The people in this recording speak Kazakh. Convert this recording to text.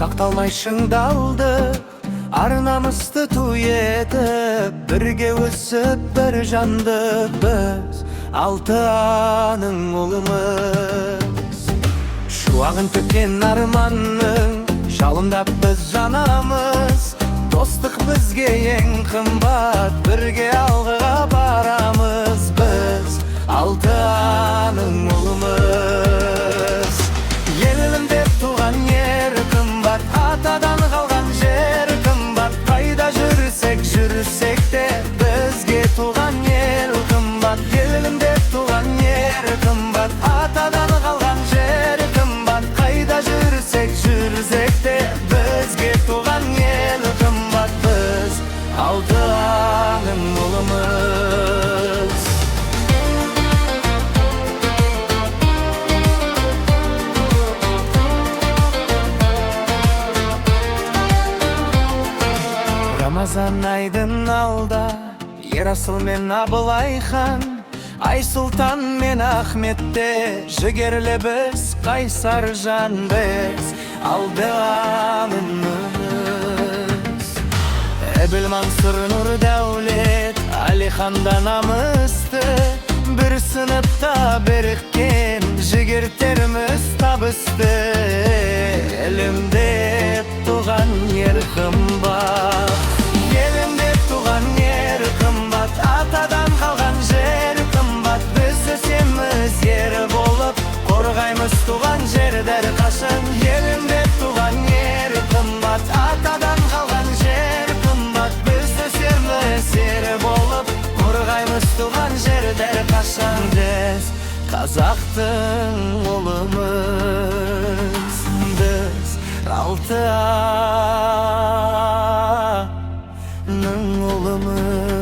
сакталмай шыңдалды, ар-намысты туй етіп, бірге өсіп бір жанды біз, алты аның ұлымыз. Шуағын төккен арманның жалындап біз жанамыз, достық бізге ең қымбат, бірге алға барамыз біз, алты аның ұлымыз. Елім деп туған ер қымбат, атадан қалған жер қымбат, қайда жүрсек те бізге туған ел қымбат. Елім деп туған ер қымбат, атадан қалған жер қымбат, қайда жүрсек те бізге туған ел қымбат, біз алты аның ұлымыз. Рамазан айдың алда Ерасыл мен Абылай хан, Айсұлтан мен Ахметте жігерлі біз, қайсар жан біз, алды анымыз. Әбіл Мансұр Нұр Дәулет, Алиханда намысты, бір сыныпта біріккен жігертеріміз табысты. Елім деп туған ер қымбат, елім деп туған ер қымбат, атадан қалған жер қымбат, біз өсеміз ер болып, қорғаймыз туған жердер қашан. Елім деп туған ер қымбат, атадан қалған жер қымбат, біз өсеміз ер болып, қорғаймыз туған жердер қашан. Біз қазақтың ұлымыз, біз алты аның ұлымыз.